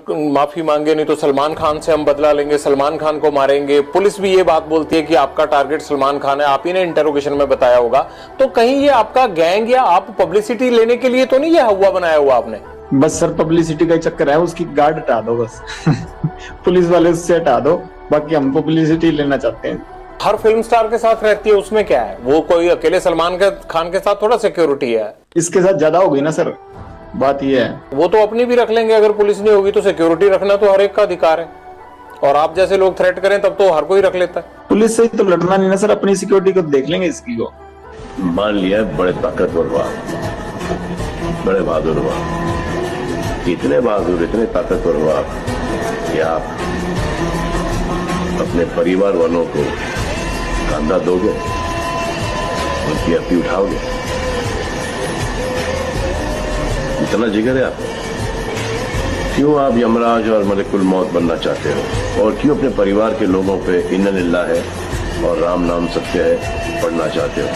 माफी मांगे, नहीं तो सलमान खान से हम बदला लेंगे, सलमान खान को मारेंगे। पुलिस भी ये बात बोलती है कि आपका टारगेट सलमान खान है, आप ही ने इंटरोगेशन में बताया होगा। तो कहीं ये आपका गैंग या आप पब्लिसिटी लेने के लिए तो नहीं ये हुआ बनाया हुआ आपने? बस सर पब्लिसिटी का चक्कर है, उसकी गार्ड हटा दो बस। पुलिस वाले उससे हटा दो, बाकी हम पब्लिसिटी लेना चाहते हैं। हर फिल्म स्टार के साथ रहती है, उसमें क्या है? वो कोई अकेले सलमान खान के साथ थोड़ा सिक्योरिटी है, इसके साथ ज्यादा हो गई ना सर, बात ये है। वो तो अपनी भी रख लेंगे, अगर पुलिस नहीं होगी तो सिक्योरिटी रखना तो हर एक का अधिकार है। और आप जैसे लोग थ्रेट करें तब तो हर कोई रख लेता है। पुलिस से तो लड़ना नहीं ना सर, अपनी सिक्योरिटी को देख लेंगे इसकी को। मान लिया बड़े ताकतवर हुआ, बड़े बहादुर हुआ, इतने बहादुर इतने ताकतवर हुआ कि आप अपने परिवार वालों को कंधा दोगे, उनकी अर्थी उठाओगे, इतना जिगर है आप? क्यों आप यमराज और मलिकुल मौत बनना चाहते हो? और क्यों अपने परिवार के लोगों पे इन्ना लिल्लाह है और राम नाम सत्य है पढ़ना चाहते हो?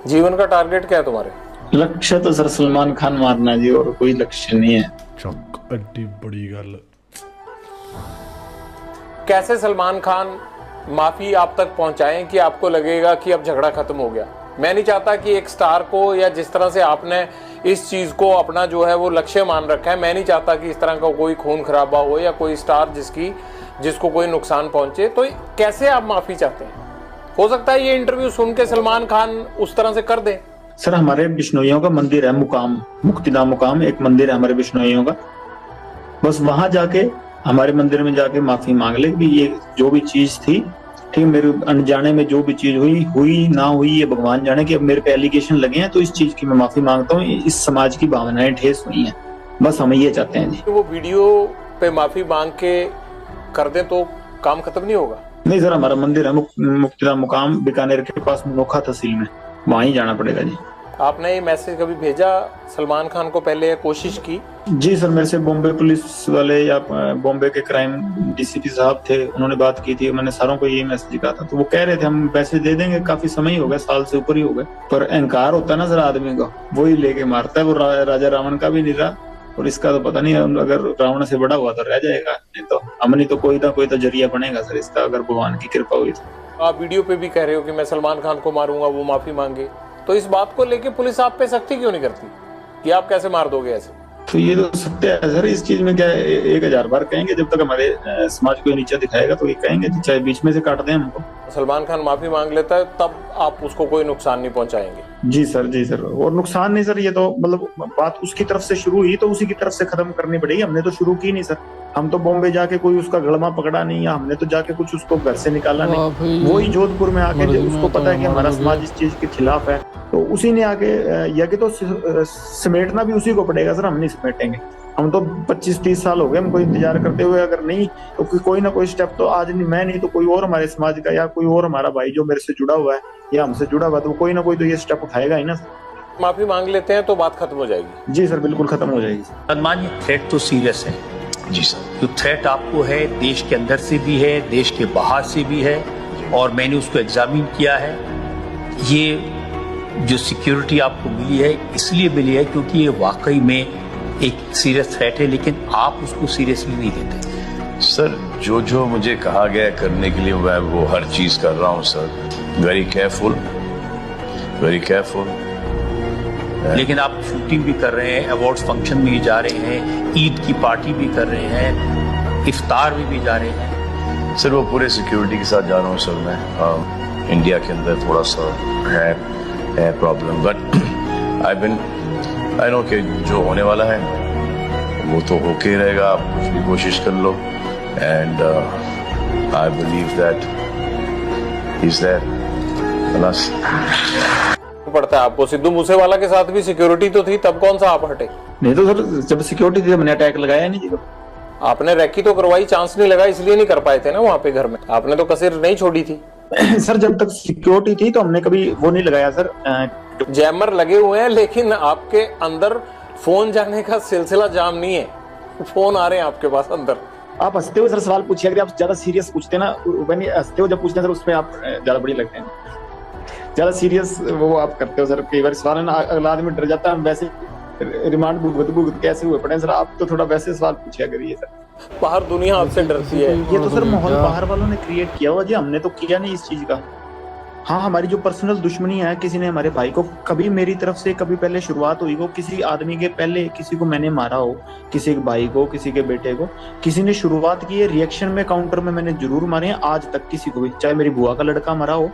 जीवन का टारगेट क्या है तुम्हारे? लक्ष्य तो सर सलमान खान मारना जी, और कोई लक्ष्य नहीं है। चक एडी बड़ी गल। कैसे सलमान खान माफी आप तक पहुंचाएं कि आपको लगेगा कि अब झगड़ा खत्म हो गया? मैं नहीं चाहता कि एक स्टार को, या जिस तरह से आपने इस चीज को अपना जो है वो लक्ष्य मान रखा है, मैं नहीं चाहता कि इस तरह का कोई खून खराबा हो या कोई स्टार जिसको कोई नुकसान पहुंचे। तो कैसे आप माफी चाहते हैं? हो सकता है ये इंटरव्यू सुन के सलमान खान उस तरह से कर दे। सर हमारे बिश्नोइयों का मंदिर है मुकाम, मुक्तिधाम मुकाम एक मंदिर है हमारे बिश्नोइयों का, बस वहां जाके हमारे मंदिर में जाके माफी मांग ले कि ये जो भी चीज थी, ठीक, मेरे अनजाने में जो भी चीज हुई ना हुई ये भगवान जाने, कि अब मेरे पे एलिगेशन लगे हैं तो इस चीज की मैं माफी मांगता हूँ, इस समाज की भावनाएं ठेस हुई हैं, बस हम ये चाहते हैं जी। वो वीडियो पे माफी मांग के कर दें तो काम खत्म नहीं होगा? नहीं सर, हमारा मंदिर है मुक्तिधाम मुकाम बीकानेर के पास नोखा तहसील में, वहां ही जाना पड़ेगा जी। आपने ये मैसेज कभी भेजा सलमान खान को पहले, कोशिश की? जी सर, मेरे से बॉम्बे पुलिस वाले या बॉम्बे के क्राइम डीसीपी साहब थे, उन्होंने बात की थी, मैंने सारों को यही मैसेज कहा था, तो वो कह रहे थे हम पैसे दे देंगे, काफी समय हो गया, साल से ऊपर ही हो गए, पर अहंकार होता है ना सर आदमी का, वही लेके मारता है। वो राजा रावण का भी नहीं रहा, और इसका तो पता नहीं, अगर रावण से बड़ा हुआ तो रह जाएगा, नहीं तो हमने तो कोई ना कोई तो जरिया बनेगा सर इसका, अगर भगवान की कृपा हुई तो। आप वीडियो पे भी कह रहे हो कि मैं सलमान खान को मारूंगा, वो माफी मांगे, तो इस बात को लेके पुलिस आप पे सख्ती क्यों नहीं करती कि आप कैसे मार दोगे ऐसे? तो ये तो सत्य है सर, इस चीज में क्या 1000 बार कहेंगे, जब तक हमारे समाज को नीचा दिखाएगा तो ये कहेंगे, चाहे बीच में से काट दें हमको। सलमान खान माफी मांग लेता है तब आप उसको कोई नुकसान नहीं पहुंचाएंगे? जी सर, जी सर, और नुकसान नहीं सर, ये तो मतलब बात उसकी तरफ से शुरू हुई तो उसी की तरफ से खत्म करनी पड़ेगी, हमने तो शुरू की नहीं सर, हम तो बॉम्बे जाके कोई उसका गड़मा पकड़ा नहीं, या हमने तो जाके कुछ उसको घर से निकाला नहीं, वही जोधपुर में आके उसको पता है कि हमारा समाज इस चीज के खिलाफ है, तो उसी ने आके या कि तो समेटना भी उसी को पड़ेगा सर, हम नहीं समेटेंगे। हम तो 25-30 साल हो गए हमको इंतजार करते हुए, अगर नहीं तो कोई ना कोई स्टेप तो आज नहीं, मैं नहीं तो कोई और हमारे समाज का या कोई और हमारा भाई जो मेरे से जुड़ा हुआ है या हमसे जुड़ा हुआ है, तो कोई ना कोई तो ये स्टेप उठाएगा ही ना सर। माफी मांग लेते हैं तो बात खत्म हो जाएगी? जी सर, बिल्कुल खत्म हो जाएगी। सलमान, ये थ्रेट तो सीरियस है जी सर। जो थ्रेट आपको है देश के अंदर से भी है, देश के बाहर से भी है, और मैंने उसको एग्जामिन किया है। ये जो सिक्योरिटी आपको मिली है इसलिए मिली है क्योंकि ये वाकई में एक सीरियस थ्रेट है, लेकिन आप उसको सीरियसली नहीं लेते। सर जो मुझे कहा गया करने के लिए मैं वो हर चीज कर रहा हूँ sir, very careful, very careful. लेकिन आप शूटिंग भी कर रहे हैं, अवार्ड्स फंक्शन में भी जा रहे हैं, ईद की पार्टी भी कर रहे हैं, इफ्तार में भी जा रहे हैं। सर वो पूरे सिक्योरिटी के साथ जा रहा हूँ सर मैं। इंडिया के अंदर थोड़ा सा है प्रॉब्लम, बट आई नो कि जो होने वाला है वो तो होके ही रहेगा, आप कुछ भी कोशिश कर लो, and I believe that he is there. बस पड़ता है आपको। सिद्धू मूसेवाला के साथ भी सिक्योरिटी तो थी, तब कौन सा आप हटे? नहीं तो सर, जब सिक्योरिटी थी हमने अटैक लगाया नहीं जी। आपने रैकी तो करवाई, चांस नहीं लगा, इसलिए नहीं कर पाए थे ना वहाँ पे घर में, आपने तो कसर नहीं छोड़ी थी। सर जब तक सिक्योरिटी थी तो हमने कभी वो नहीं लगाया सर। जैमर लगे हुए हैं, लेकिन आपके अंदर फोन जाने का सिलसिला जाम नहीं है, फोन आ रहे हैं आपके पास अंदर। आप हंसते हो सर सवाल पूछिए, अगर आप ज्यादा सीरियस पूछते ना, हंसते हो जब पूछते हैं सर, उसमें आप ज्यादा बड़ी लगते हैं, ज्यादा सीरियस वो आप करते हो सर। कई बार सवाल है ना, अगला आदमी डर जाता है, हम वैसे रिमांड भुगत भुगत कैसे हुए पड़े सर? आप तो थोड़ा वैसे सवाल पूछा करिए सर। बाहर दुनिया आपसे डरती है। ये तो सर माहौल बाहर वालों ने क्रिएट किया हुआ जी, हमने तो किया नहीं इस चीज का। हाँ, हमारी जो पर्सनल दुश्मनी है, किसी ने हमारे भाई को कभी मेरी तरफ से कभी पहले शुरुआत हुई हो, किसी आदमी के पहले किसी को मैंने मारा हो, किसी के भाई को, किसी के बेटे को, किसी ने शुरुआत की है, रिएक्शन में काउंटर में मैंने जरूर मारे हैं। आज तक किसी को भी, चाहे मेरी बुआ का लड़का मरा हो,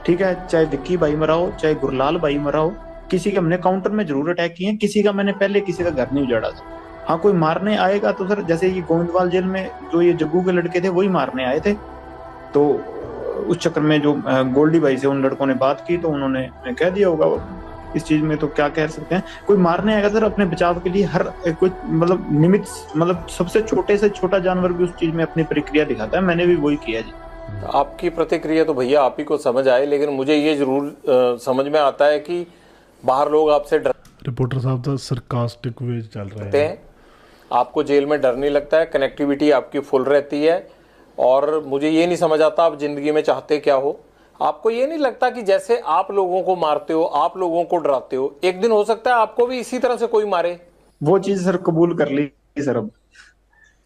ठीक है, चाहे विक्की भाई मरा हो, चाहे गुरलाल भाई मरा हो, किसी के हमने काउंटर में जरूर अटैक किए हैं। किसी का मैंने पहले किसी का घर नहीं उजाड़ा था। हाँ, कोई मारने आएगा तो सर जैसे ये गोविंदवाल जेल में जो ये जग्गू के लड़के थे वही मारने आए थे, तो उस चक्कर में जो गोल्डी भाई से उन लड़कों ने बात की तो उन्होंने कह दिया होगा। इस चीज में तो क्या कह सकते हैं, कोई मारने आएगा सर अपने बचाव के लिए हर कोई मतलब निमित्त, मतलब सबसे छोटे से छोटा जानवर भी उस चीज में अपनी प्रक्रिया दिखाता है। मैंने भी वही किया जी। आपकी प्रतिक्रिया तो भैया आप ही को समझ आए, लेकिन मुझे ये जरूर समझ में आता है कि बाहर लोग आपसे रिपोर्टर साहब तो सरकास्टिक वे चल रहे डरते हैं, आपको जेल में डर नहीं लगता है, कनेक्टिविटी आपकी फुल रहती है। और मुझे ये नहीं समझ आता आप जिंदगी में चाहते क्या हो। आपको ये नहीं लगता कि जैसे आप लोगों को मारते हो, आप लोगों को डराते हो, एक दिन हो सकता है आपको भी इसी तरह से कोई मारे? वो चीज सर कबूल कर ली सर, अब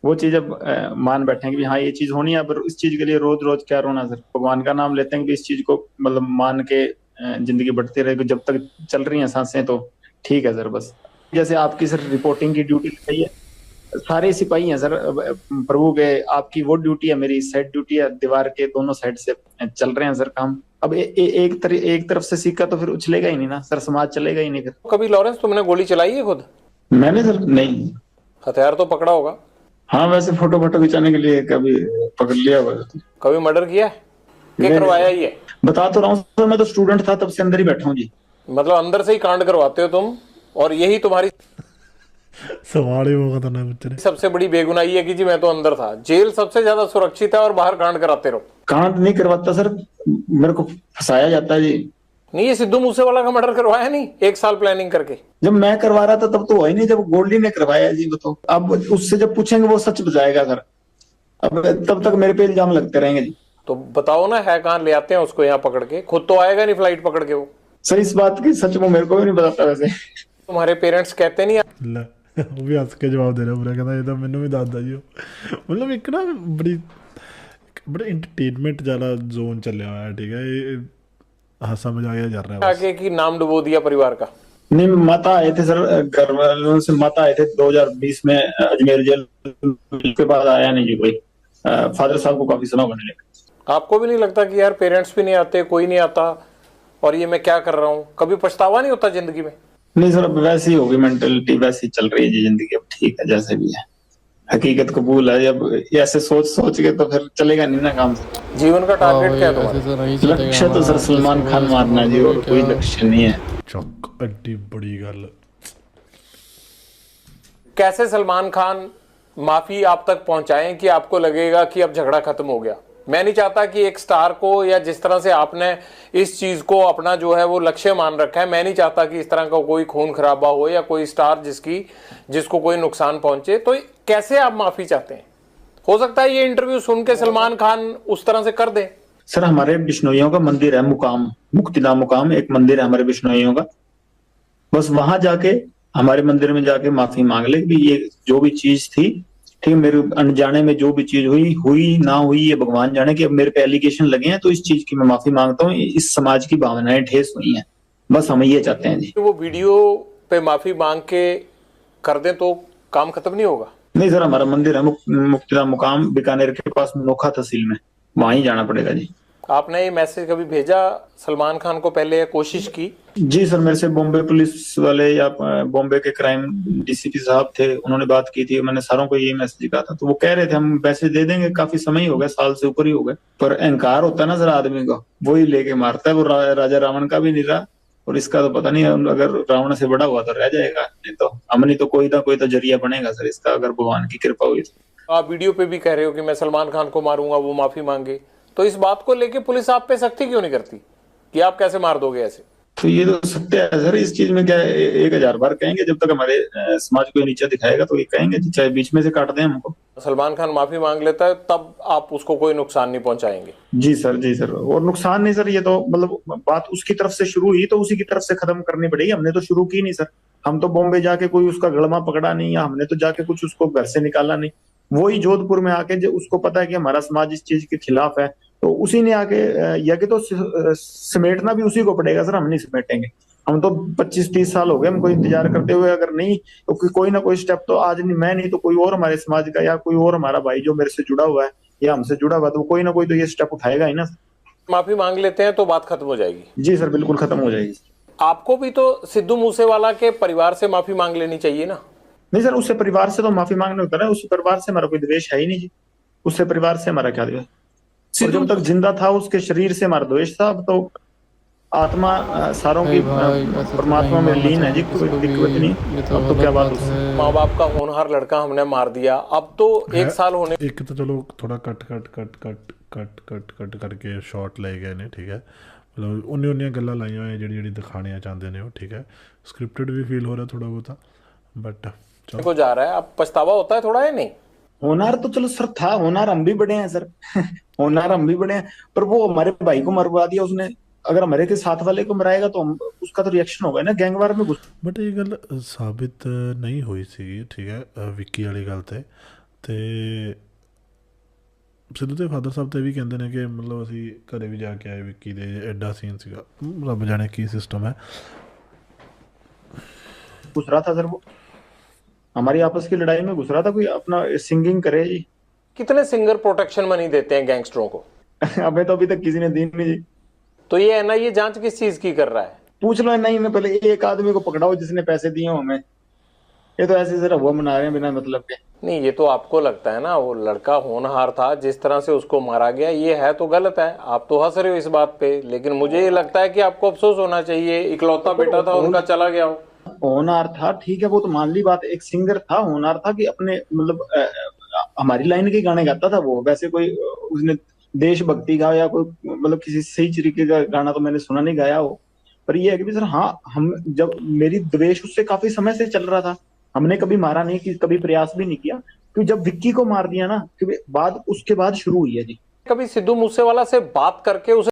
वो चीज अब मान बैठे हैं कि हाँ ये चीज होनी है। पर इस चीज के लिए रोज रोज क्या रोना सर? भगवान का नाम लेते हैं कि इस चीज को मतलब मान के जिंदगी बढ़ती रहेगी। जब तक चल रही हैं सांसें तो ठीक है सर। बस जैसे आपकी सर रिपोर्टिंग की ड्यूटी लगाई है, सारे सिपाही हैं सर प्रभु के। आपकी वो ड्यूटी है, मेरी साइड ड्यूटी है, दीवार के दोनों साइड से चल रहे हैं सर काम। अब एक तरफ से सिक्का तो फिर उछलेगा ही नहीं ना सर, समाज चलेगा ही नहीं फिर। कभी लॉरेंस तुमने गोली चलाई है खुद? मैंने सर नहीं। हथियार तो पकड़ा होगा? हाँ, वैसे फोटो खिंचाने के लिए कभी पकड़ लिया हुआ। कभी मर्डर किया है? क्या करवाया ही है? बता तो रहा हूँ सर, मैं तो स्टूडेंट था तब से अंदर ही बैठा हूँ जी। मतलब अंदर से ही कांड करवाते हो तुम, और यही तुम्हारी सवाल ही वो खतरनाक बच्चे सबसे बड़ी बेगुनाही है कि जी मैं तो अंदर था। जेल सबसे ज्यादा सुरक्षित है और बाहर कांड कराते रहो। कांड नहीं करवाता सर, मेरे को फंसाया जाता है जी। नहीं, ये सिद्धू मूसेवाला का मर्डर करवाया नहीं 1 साल प्लानिंग करके? जब मैं करवा रहा था तब तो हुआ ही नहीं, जब गोल्डी ने करवाया जी। बताओ, अब उससे जब पूछेंगे वो सच बताएगा सर। अब तब तक मेरे पे इल्जाम लगते रहेंगे जी। तो बताओ ना, है कहाँ? ले आते हैं उसको यहाँ पकड़ के, खुद तो आएगा नहीं फ्लाइट पकड़ के वो। सर इस बात की सच वो मेरे को भी नहीं बताता वैसे। तुम्हारे पेरेंट्स कहते नहीं? ले वो भी हंस के जवाब दे रहा पूरा, कहता ये तो मैंने भी दादा जी हो। मतलब एक ना बड़ा एंटरटेनमेंट वाला जोन चल रहा है, ठीक है, ये हंसा मजाक जा रहा है आगे की नाम डुबो दिया परिवार का। नहीं, माता आए थे सर, घर वालों से माता आए थे 2020 में अजमेर जेल के बाद आया नहीं जी कोई। फादर साहब को काफी समय होने लगा। आपको भी नहीं लगता कि यार पेरेंट्स भी नहीं आते, कोई नहीं आता, और ये मैं क्या कर रहा हूँ? कभी पछतावा नहीं होता जिंदगी में? नहीं सर, अब वैसी होगी मेंटेलिटी, वैसी चल रही है जी जिंदगी। अब ठीक है जैसे भी है, हकीकत कबूल है। अब ऐसे सोच के तो फिर चलेगा नहीं ना काम से। जीवन का टारगेट क्या है तुम्हारा? लक्ष्य तो सर सलमान खान मारना जी, और कोई लक्ष्य नहीं है। चक एड्डी बड़ी गल। कैसे सलमान खान माफी आप तक पहुंचाएं कि आपको लगेगा कि अब झगड़ा खत्म हो गया? मैं नहीं चाहता कि एक स्टार को, या जिस तरह से आपने इस चीज को अपना जो है वो लक्ष्य मान रखा है, मैं नहीं चाहता कि इस तरह का कोई खून खराबा हो या कोई स्टार जिसको कोई नुकसान पहुंचे। तो कैसे आप माफी चाहते हैं? हो सकता है ये इंटरव्यू सुन के सलमान खान उस तरह से कर दे। सर हमारे बिश्नोइयों का मंदिर है मुकाम, मुक्तिधाम मुकाम एक मंदिर है हमारे बिश्नोइयों का। बस वहां जाके, हमारे मंदिर में जाके माफी मांग ले कि ये जो भी चीज थी, ठीक, मेरे अनजाने में जो भी चीज हुई ना हुई, ये भगवान जाने। कि अब मेरे पे एलिगेशन लगे हैं तो इस चीज की मैं माफी मांगता हूँ। इस समाज की भावनाएं ठेस हुई हैं, बस हम ये चाहते हैं जी। वो वीडियो पे माफी मांग के कर दें तो काम खत्म नहीं होगा? नहीं सर, हमारा मंदिर है मुक्तिधाम मुकाम बीकानेर के पास नोखा तहसील में, वहां ही जाना पड़ेगा जी। आपने ये मैसेज कभी भेजा सलमान खान को पहले, या कोशिश की? जी सर, मेरे से बॉम्बे पुलिस वाले या बॉम्बे के क्राइम डीसीपी साहब थे, उन्होंने बात की थी। मैंने सारों को ये मैसेज कहा था, तो वो कह रहे थे हम मैसेज दे देंगे। काफी समय ही हो गया, साल से ऊपर ही हो गए। पर अहंकार होता है ना सर आदमी का, वो ही लेके मारता है। वो राजा रावण का भी नहीं रहा, और इसका तो पता नहीं, अगर रावण से बड़ा हुआ तो रह जाएगा, नहीं तो हमने तो कोई तो जरिया बनेगा सर इसका, अगर भगवान की कृपा हुई तो। आप वीडियो पे भी कह रहे हो कि मैं सलमान खान को मारूंगा, वो माफी मांगे, तो इस बात को लेके पुलिस आप पे सख्ती क्यों नहीं करती कि आप कैसे मार दोगे ऐसे? तो ये तो सत्य है सर, इस चीज में क्या 1000 बार कहेंगे, जब तक हमारे समाज को नीचा दिखाएगा तो ये कहेंगे, चाहे बीच में से काट दें हमको। सलमान खान माफी मांग लेता है तब आप उसको कोई नुकसान नहीं पहुंचाएंगे? जी सर, जी सर। और नुकसान नहीं सर, ये तो मतलब बात उसकी तरफ से शुरू हुई तो उसी की तरफ से खत्म करनी पड़ेगी, हमने तो शुरू की नहीं सर। हम तो बॉम्बे जाके कोई उसका गड़मा पकड़ा नहीं, या हमने तो जाके कुछ उसको घर से निकाला नहीं। वही जोधपुर में आके जो उसको पता है कि हमारा समाज इस चीज के खिलाफ है, तो उसी ने आके यज्ञ तो समेटना भी उसी को पड़ेगा सर, हम नहीं समेटेंगे। हम तो 25-30 साल हो गए हमको इंतजार करते हुए, अगर नहीं तो कोई ना कोई स्टेप तो आज नहीं, मैं नहीं तो कोई और हमारे समाज का या कोई और हमारा भाई जो मेरे से जुड़ा हुआ है या हमसे जुड़ा हुआ है, तो कोई ना कोई तो ये स्टेप उठाएगा ही ना। माफी मांग लेते हैं तो बात खत्म हो जाएगी। जी सर, बिल्कुल खत्म हो जाएगी। आपको भी तो सिद्धू मूसेवाला के परिवार से माफी मांग लेनी चाहिए ना। नहीं सर, उससे परिवार से तो माफी मांगने होता है, उससे परिवार से हमारा कोई द्वेष है ही नहीं जी। उससे परिवार से हमारा क्या द्वेष, और जब तक जिंदा था उसके शरीर से हमारा द्वेष था। अब तो आत्मा सारों की परमात्मा में लीन है जी, कोई दिक्कत नहीं। अब तो क्या बात उससे। माँ बाप का होनहार लड़का हमने मार दिया, अब तो 1 साल होने। एक तो चलो थोड़ा कट करके शॉट ले गए ने, ठीक है, मतलब उन्नी गल्लां लाइयां होई जेह्ड़ी दिखाने चाहते ने वो, ठीक है, स्क्रिप्टेड भी फील हो रहा थोड़ा बहुता, बट चलो को जा रहा है। अब पछतावा होता है थोड़ा, है नहीं? होनहार तो चलो सर था, होनहार हम भी बड़े हैं सर होनहार हम भी बड़े हैं, पर वो हमारे भाई को मरवा दिया उसने। अगर हमारे के साथ वाले को मराएगा तो हम उसका तो रिएक्शन होगा ना, गैंगवार में घुस। बट ये गल साबित नहीं हुई सी, ठीक है, विक्की वाली गल ते सिद्धू ਦੇ ਫਾਦਰ ਸਾਹਿਬ ਤੇ ਵੀ ਕਹਿੰਦੇ ਨੇ ਕਿ ਮਤਲਬ ਅਸੀਂ ਘਰੇ ਵੀ ਜਾ ਕੇ ਆਏ ਵਿੱਕੀ ਦੇ, ਐਡਾ ਸੀਨ ਸੀਗਾ, ਰੱਬ ਜਾਣੇ ਕੀ ਸਿਸਟਮ ਹੈ। घुस रहा था सर, वो हमारी आपस की लड़ाई में घुस रहा था, कोई अपना सिंगिंग करे जी। कितने सिंगर प्रोटेक्शन मनी देते हैं गैंगस्टरों को? अबे तो अभी तक किसी ने दी नहीं जी। तो ये एनआईए जांच किस चीज की कर रहा है? पूछ लो नहीं, मैं पहले एक आदमी को पकड़ाओ जिसने पैसे दिए हमें। ये तो ऐसे जरा हुआ मना रहे हैं बिना मतलब के। नहीं, ये तो आपको लगता है ना, वो लड़का होनहार था, जिस तरह से उसको मारा गया ये है तो गलत है। आप तो हंस रहे हो इस बात पे, लेकिन मुझे ये लगता है कि आपको अफसोस होना चाहिए। इकलौता बेटा था उनका, चला गया हो। होनहार था ठीक है, वो तो मान ली बात, एक सिंगर था, होनहार था कि अपने मतलब हमारी लाइन के गाने गाता था वो। वैसे कोई उसने देशभक्ति का या कोई मतलब किसी सही तरीके का गाना तो मैंने सुना नहीं गाया हो। पर ये है कि सर हाँ, हम जब मेरी द्वेष उससे काफी समय से चल रहा था, हमने कभी मारा नहीं, कि कभी प्रयास भी नहीं किया। क्योंकि जब विक्की को मार दिया ना, क्योंकि बाद उसके बाद शुरू हुई है जी। कभी सिद्धू मूसेवाला से बात करके उसे